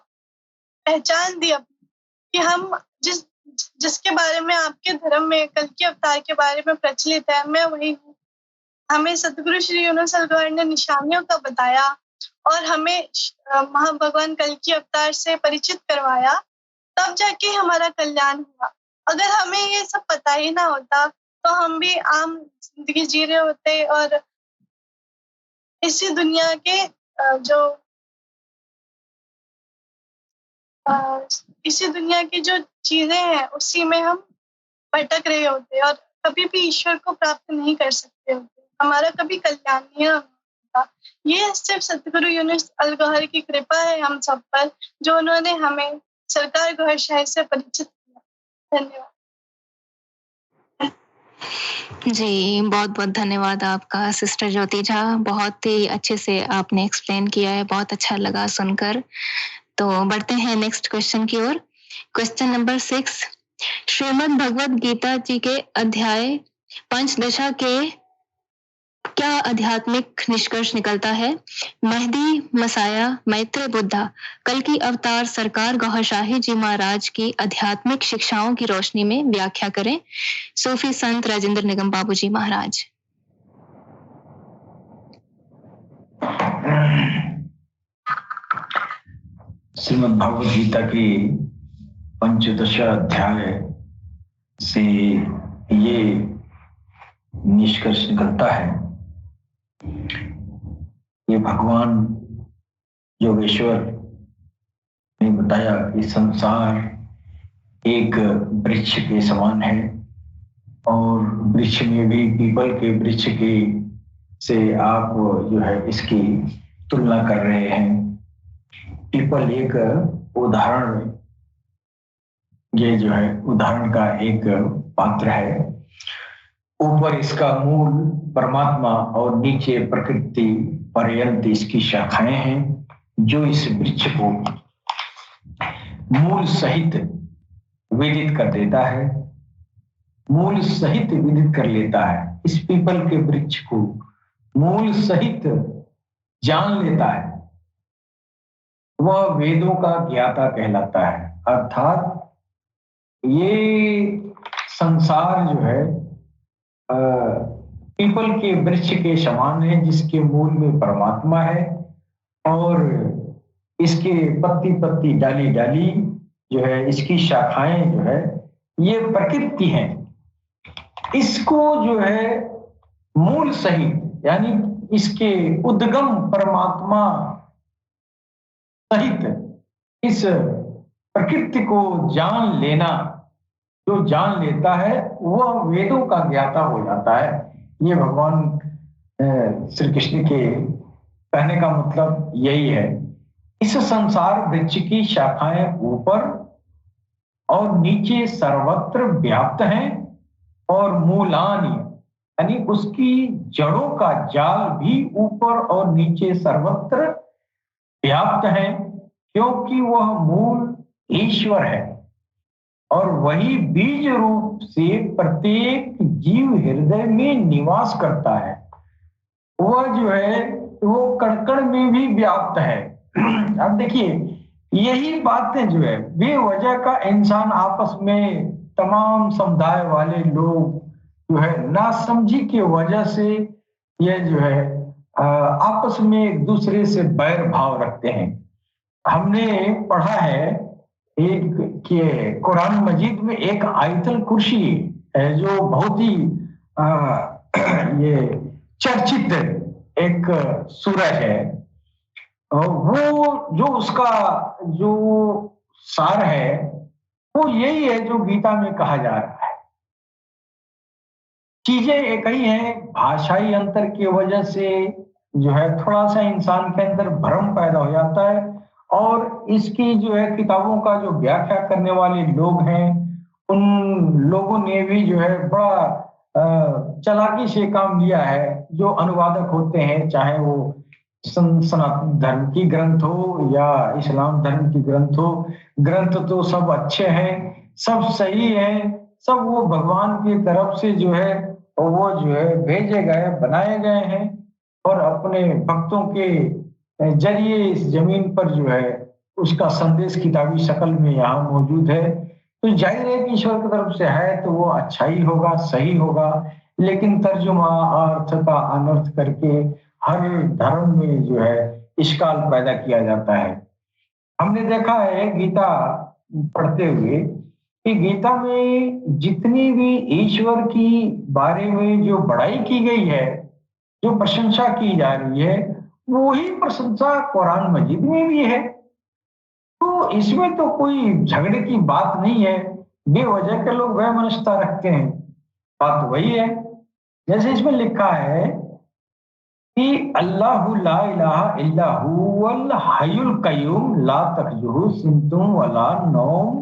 पहचान दी कि हम जिसके बारे में आपके धर्म में कल की अवतार के बारे में प्रचलित है, मैं वही हूँ। हमें सतगुरु श्री यूनुस गौर ने निशानियों का बताया और हमें महाभगवान कल की अवतार से परिचित करवाया, तब जाके हमारा कल्याण हुआ। अगर हमें ये सब पता ही ना होता तो हम भी आम जिंदगी जी रहे होते और इसी दुनिया के इसी दुनिया की जो चीजें हैं उसी में हम भटक रहे होते और कभी भी ईश्वर को प्राप्त नहीं कर सकते होते, हमारा कभी कल्याण नहीं होता। ये सिर्फ सतगुरु यूनुस अलगौहर की कृपा है हम सब पर, जो उन्होंने हमें सरकार गौहरशाही से परिचित किया। धन्यवाद जी, बहुत बहुत धन्यवाद आपका सिस्टर ज्योति झा। बहुत ही अच्छे से आपने एक्सप्लेन किया है, बहुत अच्छा लगा सुनकर। तो बढ़ते हैं नेक्स्ट क्वेश्चन की ओर। क्वेश्चन नंबर 6, श्रीमद् भगवद गीता जी के अध्याय पंचदशा के क्या आध्यात्मिक निष्कर्ष निकलता है? महदी, मसाया, मैत्रेय बुद्धा, कल की अवतार सरकार गौहरशाही जी महाराज की आध्यात्मिक शिक्षाओं की रोशनी में व्याख्या करें। सूफी संत राजेंद्र निगम बाबू जी महाराज। श्रीमद् भगवद गीता की पंचदश अध्याय से ये निष्कर्ष निकलता है, ये भगवान योगेश्वर ने बताया कि संसार एक वृक्ष के समान है और वृक्ष में भी पीपल के वृक्ष के से आप जो है इसकी तुलना कर रहे हैं। पीपल एक उदाहरण, ये जो है उदाहरण का एक पात्र है। ऊपर इसका मूल परमात्मा और नीचे प्रकृति पर्यंत इसकी शाखाएं हैं, जो इस वृक्ष को मूल सहित विदित कर देता है, मूल सहित विदित कर लेता है। इस पीपल के वृक्ष को मूल सहित जान लेता है, वह वेदों का ज्ञाता कहलाता है। अर्थात ये संसार जो है पीपल के वृक्ष के समान है, जिसके मूल में परमात्मा है और इसके पत्ती पत्ती डाली डाली जो है, इसकी शाखाएं जो है ये प्रकृति हैं। इसको जो है मूल सहित यानी इसके उद्गम परमात्मा सहित इस प्रकृति को जान लेना, जो जान लेता है वह वेदों का ज्ञाता हो जाता है। ये भगवान श्री कृष्ण के कहने का मतलब यही है। इस संसार वृक्ष की शाखाएं ऊपर और नीचे सर्वत्र व्याप्त हैं और मूलानि यानी उसकी जड़ों का जाल भी ऊपर और नीचे सर्वत्र व्याप्त है, क्योंकि वह मूल ईश्वर है और वही बीज रूप से प्रत्येक जीव हृदय में निवास करता है। वह जो है वो कण में भी व्याप्त है। अब देखिए, यही बातें जो है बेवजह का इंसान आपस में तमाम समुदाय वाले लोग जो है नासमझी की वजह से ये जो है आपस में एक दूसरे से बैर भाव रखते हैं। हमने पढ़ा है एक कि कुरान मजीद में एक आयतल कुर्सी है जो बहुत ही ये चर्चित एक सूरज है। वो जो उसका जो सार है वो यही है जो गीता में कहा जा रहा है। चीजें एक ही है, भाषाई अंतर की वजह से जो है थोड़ा सा इंसान के अंदर भ्रम पैदा हो जाता है, और इसकी जो है किताबों का जो व्याख्या करने वाले लोग हैं उन लोगों ने भी जो है बड़ा चालाकी से काम लिया है। जो अनुवादक होते हैं, चाहे वो सनातन धर्म की ग्रंथ हो या इस्लाम धर्म की ग्रंथ हो, ग्रंथ तो सब अच्छे हैं, सब सही है, सब वो भगवान की तरफ से जो है वो जो है भेजे गए, बनाए गए हैं और अपने भक्तों के जरिए इस जमीन पर जो है उसका संदेश किताबी शक्ल में यहाँ मौजूद है। तो जाहिर है कि ईश्वर की तरफ से है तो वो अच्छा ही होगा, सही होगा, लेकिन तर्जुमा अर्थ का अनर्थ करके हर धर्म में जो है इश्काल पैदा किया जाता है। हमने देखा है गीता पढ़ते हुए कि गीता में जितनी भी ईश्वर की बारे में जो बड़ाई की गई है, जो प्रशंसा की जा रही है, वही प्रशंसा कुरान मजीद में भी है। तो इसमें तो कोई झगड़े की बात नहीं है। बेवजह के लोग वैमनस्यता रखते हैं, बात वही है। जैसे इसमें लिखा है कि अल्लाहु ला इलाहा इल्ला हुवल हय्युल कय्यूम ला तखजुहु सिनतुम वला नौम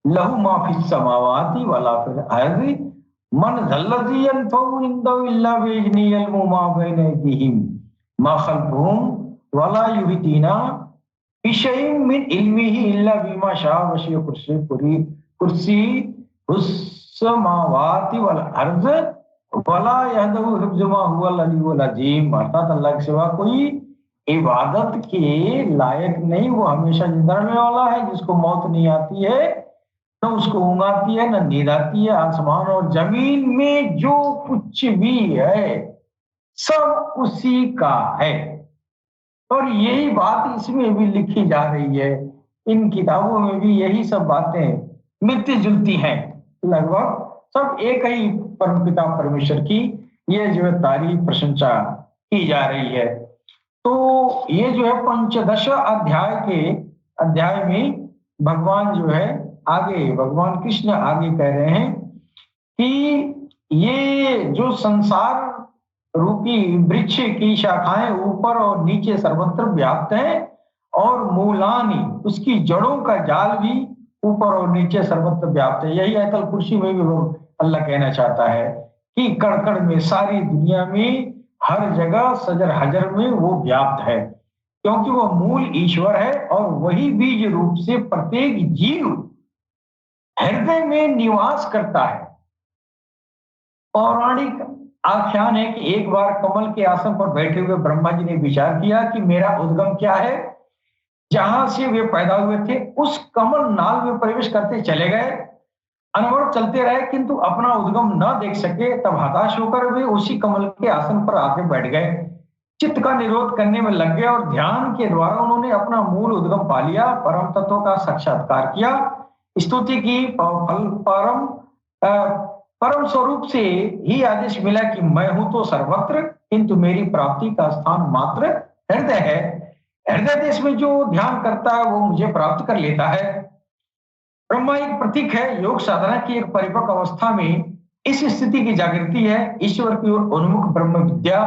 लहु मा फिस समावाति वला फिल अर्दि मन ज़ल्लज़ी यनफ़उ इंदहु इल्ला बिइज़्निही यअलमु मा बैन अयदीहिम मा खल्फहुम वला युहीतूना बिशैइन मिन इल्मिही इल्ला बिमा शाअ वसिअ कुर्सियुहुस समावाति वल अर्ज़ वला यहदहु हिफ्ज़ुहुमा हुवल अलीयुल अज़ीम। अर्थात अल्लाह के सिवा कोई इबादत के लायक नहीं, वो हमेशा जिंदा रहने वाला है, जिसको मौत नहीं आती है, न उसको ऊँघ आती है, न नींद आती है। आसमान और जमीन में जो कुछ भी है सब उसी का है, और यही बात इसमें भी लिखी जा रही है। इन किताबों में भी यही सब बातें मिलती जुलती हैं, लगभग सब एक ही परमपिता परमेश्वर की ये जो है तारीफ प्रशंसा की जा रही है। तो ये जो है पंचदश अध्याय में भगवान जो है आगे, भगवान कृष्ण आगे कह रहे हैं कि ये जो संसार रूपी वृक्ष की शाखाएं ऊपर और नीचे सर्वत्र व्याप्त है, और मूलानी उसकी जड़ों का जाल भी ऊपर और नीचे सर्वत्र व्याप्त है। यही आयतल कुर्सी में भी अल्लाह कहना चाहता है कि कण कण में, सारी दुनिया में, हर जगह सजर हजर में वो व्याप्त है, क्योंकि वो मूल ईश्वर है और वही बीज रूप से प्रत्येक जीव हृदय में निवास करता है। पौराणिक आख्यान है कि एक बार कमल के आसन पर बैठे हुए ब्रह्मा जी ने विचार किया कि मेरा उद्गम क्या है। जहां से वे पैदा हुए थे उस कमल नाल में प्रवेश करते चले गए, अनवरत चलते रहे, किंतु अपना उद्गम न देख सके। तब हताश होकर वे उसी कमल के आसन पर आके बैठ गए, चित्त का निरोध करने में लग गए और ध्यान के द्वारा उन्होंने अपना मूल उद्गम पा लिया, परम तत्व का साक्षात्कार किया, स्तुति की। परम स्वरूप से ही आदेश मिला कि मैं हूं तो सर्वत्र, किंतु मेरी प्राप्ति का स्थान मात्र हृदय है। हृदय देश में जो ध्यान करता है वो मुझे प्राप्त कर लेता है। ब्रह्मा एक प्रतीक है, योग साधना की एक परिपक्व अवस्था में इस स्थिति की जागृति है। ईश्वर की ओर उन्मुख ब्रह्म विद्या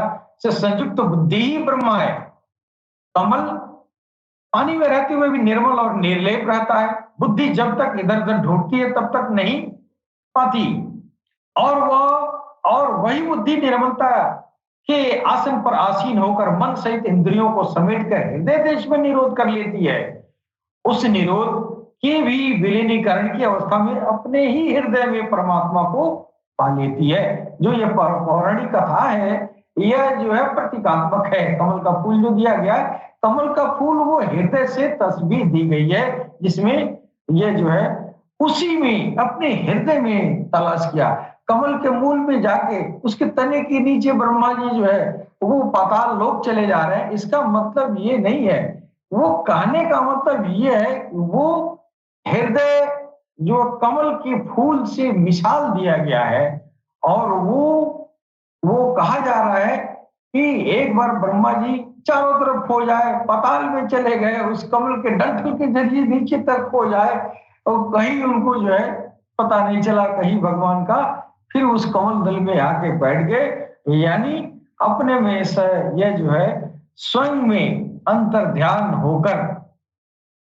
से संयुक्त बुद्धि ही ब्रह्मा है। कमल पानी में रहते हुए भी निर्मल और निर्लेप रहता है। बुद्धि जब तक इधर उधर ढूंढती है तब तक नहीं पाती, और वही बुद्धि निर्मलता के आसन पर आसीन होकर मन सहित इंद्रियों को समेटकर हृदय देश में निरोध कर लेती है। उस निरोध के भी विलीनीकरण की अवस्था में अपने ही हृदय में परमात्मा को पा लेती है। जो ये पौराणिक कथा है, यह जो है प्रतीकात्मक है। कमल का फूल जो दिया गया है, कमल का फूल वो हृदय से तस्वीर दी गई है, जिसमें ये जो है उसी में अपने हृदय में तलाश किया। कमल के मूल में जाके उसके तने के नीचे ब्रह्मा जी जो है वो पाताल लोक चले जा रहे हैं। इसका मतलब ये नहीं है, वो कहने का मतलब ये है वो हृदय जो कमल के फूल से मिसाल दिया गया है, और वो कहा जा रहा है कि एक बार ब्रह्मा जी चारों तरफ खो जाए, पाताल में चले गए, उस कमल के डंठल के जरिए नीचे तक खो जाए, और कहीं उनको जो है पता नहीं चला कहीं भगवान का, फिर उस कमल दल में आके बैठ गए। यानी अपने में से यह जो है स्वयं में अंतर ध्यान होकर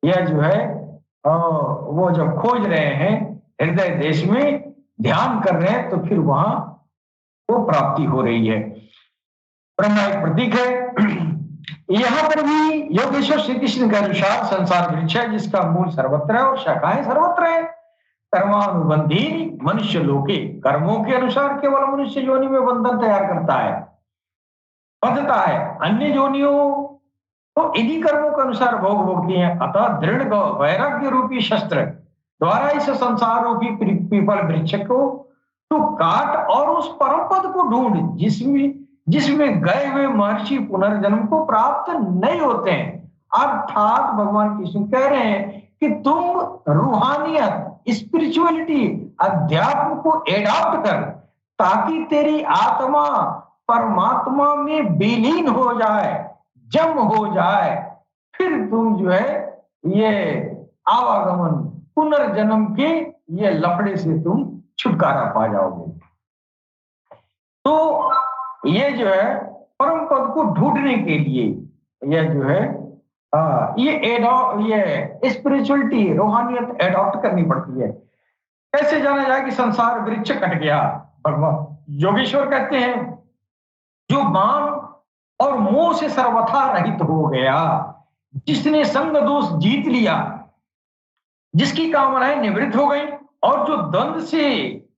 यह जो है वो जब खोज रहे हैं हृदय देश में ध्यान कर रहे हैं, तो फिर वहां वो प्राप्ति हो रही है। ब्रह्मा एक प्रतीक है। यहाँ पर भी योगेश्वर श्री कृष्ण के अनुसार संसार वृक्ष है, जिसका मूल सर्वत्र है और शाखाएं सर्वत्र है। कर्मानुबंधी मनुष्य लोके, कर्मों के अनुसार केवल मनुष्य योनि में बंधन तैयार करता है, बंधता है। अन्य योनियों तो इन्हीं कर्मों के अनुसार भोग भोगती हैं। अतः दृढ़ वैराग्य रूपी शस्त्र द्वारा इस संसार रूपी पीपल वृक्ष को तो काट और उस परम पद को ढूंढ जिसमें गए हुए महर्षि पुनर्जन्म को प्राप्त नहीं होते हैं। अर्थात भगवान कृष्ण कह रहे हैं कि तुम रूहानियत, स्पिरिचुअलिटी, अध्यात्म को एडॉप्ट कर, ताकि तेरी आत्मा परमात्मा में विलीन हो जाए, जम हो जाए, फिर तुम जो है ये आवागमन पुनर्जन्म के ये लफड़े से तुम छुटकारा पा जाओगे। तो ये जो है परम पद को ढूंढने के लिए यह जो है ये स्पिरिचुअलिटी, रूहानियत एडॉप्ट करनी पड़ती है। कैसे जाना जाए कि संसार वृक्ष कट गया? भगवान योगेश्वर कहते हैं जो मान और मोह से सर्वथा रहित हो गया, जिसने संग दोष जीत लिया, जिसकी कामनाएं निवृत्त हो गई और जो द्वंद से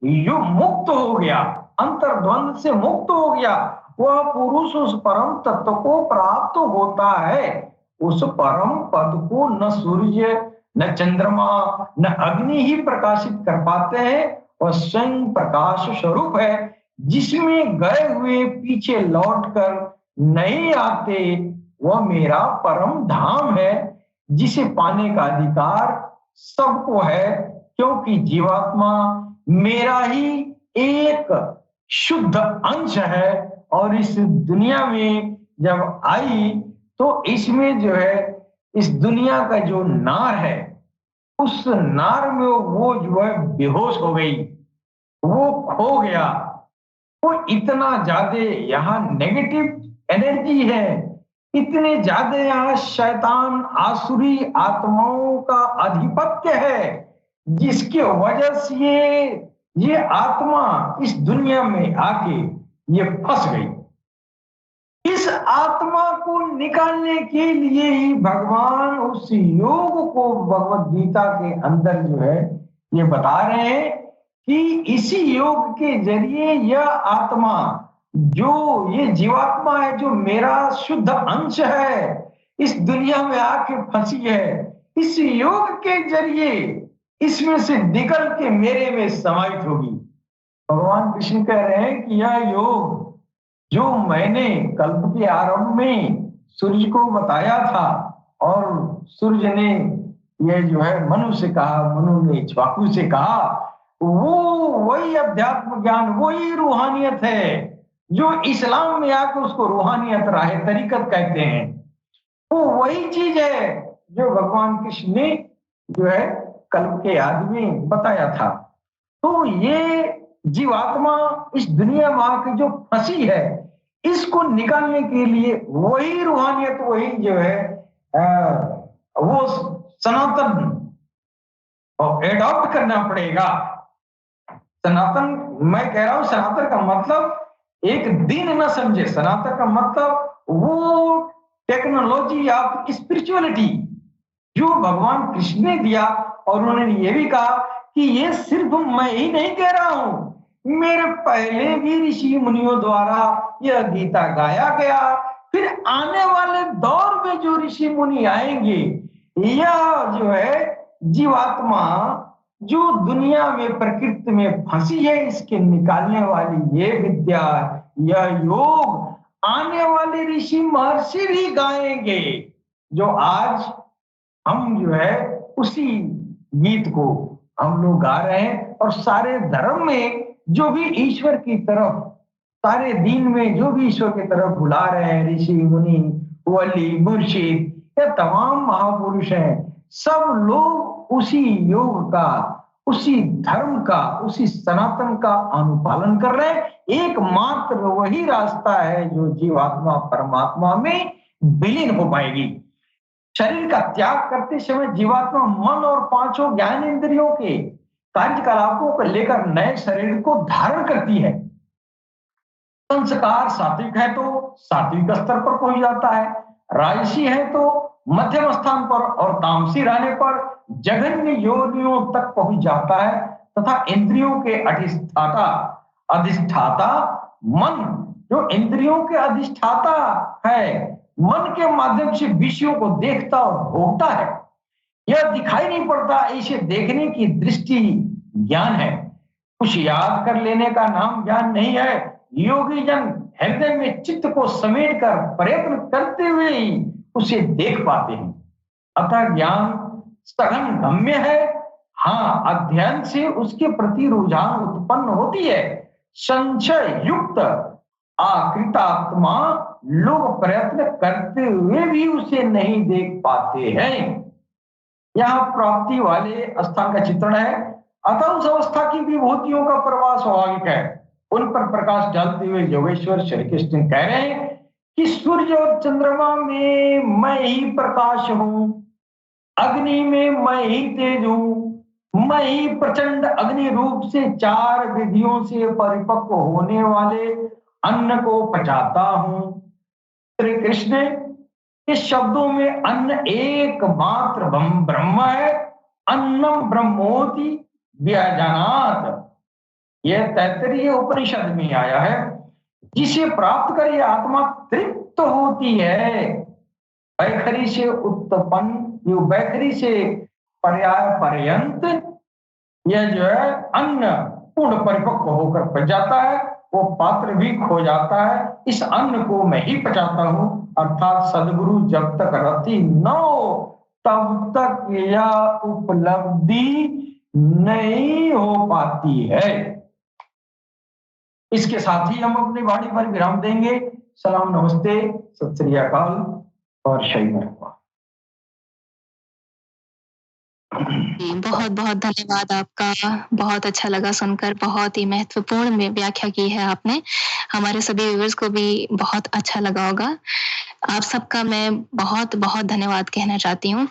युग मुक्त हो गया, अंतर्द्वंद से मुक्त हो गया, वह पुरुष उस परम तत्व को प्राप्त होता है। उस परम पद को न सूर्य, न चंद्रमा, न अग्नि ही प्रकाशित कर पाते हैं। वह स्वयं प्रकाश स्वरूप है, जिसमें गए हुए पीछे लौटकर नहीं आते। वह मेरा परम धाम है, जिसे पाने का अधिकार सबको है, क्योंकि जीवात्मा मेरा ही एक शुद्ध अंश है। और इस दुनिया में जब आई तो इसमें जो है इस दुनिया का जो नार है, उस नार में वो जो है बेहोश हो गई, वो खो गया। वो इतना ज्यादा यहाँ नेगेटिव एनर्जी है, इतने ज्यादा यहाँ शैतान आसुरी आत्माओं का आधिपत्य है, जिसके वजह से ये आत्मा इस दुनिया में आके ये फंस गई। इस आत्मा को निकालने के लिए ही भगवान उस योग को भगवत गीता के अंदर जो है ये बता रहे हैं कि इसी योग के जरिए यह आत्मा, जो ये जीवात्मा है, जो मेरा शुद्ध अंश है, इस दुनिया में आके फंसी है, इस योग के जरिए इसमें से निकल के मेरे में समाहित होगी। भगवान कृष्ण कह रहे हैं कि यह योग जो मैंने कल्प के आरंभ में सूर्य को बताया था, और सूर्य ने यह जो है मनु से कहा, मनु ने इक्ष्वाकु से कहा, वो वही अध्यात्म ज्ञान, वही रूहानियत है जो इस्लाम में आकर उसको रूहानियत राह तरीकत कहते हैं। वो वही चीज है जो भगवान कृष्ण ने जो है कल्प के आदि में बताया था। तो ये जीवात्मा इस दुनिया में आके जो फंसी है, इसको निकालने के लिए वही रूहानियत, वही जो है वो सनातन एडॉप्ट करना पड़ेगा। सनातन, मैं कह रहा हूं सनातन का मतलब एक दिन न समझे, सनातन का मतलब वो टेक्नोलॉजी ऑफ स्पिरिचुअलिटी जो भगवान कृष्ण ने दिया। और उन्होंने ये भी कहा कि ये सिर्फ मैं ही नहीं कह रहा हूं, मेरे पहले भी ऋषि मुनियों द्वारा यह गीता गाया गया, फिर आने वाले दौर में जो ऋषि मुनि आएंगे, यह जो है जीवात्मा जो दुनिया में प्रकृति में फंसी है, इसके निकालने वाली ये विद्या, यह योग आने वाले ऋषि महर्षि भी गाएंगे। जो आज हम जो है उसी गीत को हम लोग गा रहे हैं। और सारे धर्म में जो भी ईश्वर की तरफ, सारे दीन में जो भी ईश्वर की तरफ बुला रहे हैं, ऋषि मुनि वली मुर्शिद, ये तमाम महापुरुष हैं, सब लोग उसी योग का, उसी धर्म का, उसी सनातन का अनुपालन कर रहे हैं। एकमात्र वही रास्ता है जो जीवात्मा परमात्मा में विलीन हो पाएगी। शरीर का त्याग करते समय जीवात्मा मन और पांचों ज्ञान इंद्रियों के कार्यकलापों को लेकर नए शरीर को धारण करती है। संस्कार सात्विक है तो सात्विक स्तर पर पहुंच जाता है, राजसी है तो मध्यम स्थान पर, और तामसी रहने पर जघन्य योनियों तक पहुंच जाता है। तथा इंद्रियों के अधिष्ठाता मन, जो इंद्रियों के अधिष्ठाता है, मन के माध्यम से विषयों को देखता और भोगता है। यह दिखाई नहीं पड़ता, इसे देखने की दृष्टि ज्ञान है। कुछ याद कर लेने का नाम ज्ञान नहीं है। योगी जन हृदय में चित्त को समेट कर प्रयत्न करते हुए ही उसे देख पाते हैं। अतः ज्ञान सघन गम्य है। हाँ, अध्ययन से उसके प्रति रुझान उत्पन्न होती है। संशय युक्त आकृतात्मा लोग प्रयत्न करते हुए भी उसे नहीं देख पाते हैं। यहाँ प्राप्ति वाले स्थान का चित्रण है। अतः उस अवस्था की विभूतियों का प्रवाह स्वाभाविक है। उन पर प्रकाश डालते हुए योगेश्वर श्री कृष्ण कह रहे हैं कि सूर्य और चंद्रमा में मैं ही प्रकाश हूं, अग्नि में मैं ही तेज हूं, मैं ही प्रचंड अग्नि रूप से 4 विधियों से परिपक्व होने वाले अन्न को पचाता हूं। श्री कृष्ण के शब्दों में अन्न एकमात्र ब्रह्म है। अन्नम ब्रह्मोति व्यजानात, यह तैत्तरीय उपनिषद में आया है। जिसे प्राप्त कर यह आत्मा तृप्त होती है। बैखरी से उत्पन्न, यो बैखरी से पर्याय पर्यंत यह जो है अन्न पूर्ण परिपक्व होकर पच जाता है, वो पात्र भी खो जाता है। इस अन्न को मैं ही पचाता हूं। अर्थात सदगुरु जब तक रति न हो तब तक यह उपलब्धि नहीं हो पाती है। इसके साथ ही हम अपनी वाणी पर विराम देंगे। सलाम, नमस्ते, सत श्री अकाल और शही मरहबा। बहुत बहुत धन्यवाद आपका। बहुत अच्छा लगा सुनकर, बहुत ही महत्वपूर्ण व्याख्या की है आपने। हमारे सभी व्यूअर्स को भी बहुत अच्छा लगा होगा। आप सबका मैं बहुत बहुत धन्यवाद कहना चाहती हूँ।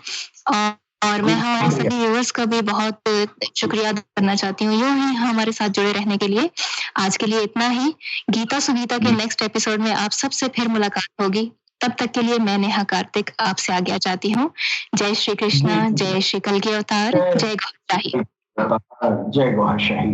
और मैं हमारे सभी व्यूअर्स का भी बहुत शुक्रिया करना चाहती हूँ यूं ही हमारे साथ जुड़े रहने के लिए। आज के लिए इतना ही। गीता सुगीता के नेक्स्ट एपिसोड में आप सबसे फिर मुलाकात होगी। तब तक के लिए मैं नेहा कार्तिक आपसे आज्ञा चाहती हूँ। जय श्री कृष्ण, जय श्री कल की अवतार, जय गौशाही। जय गौशाही।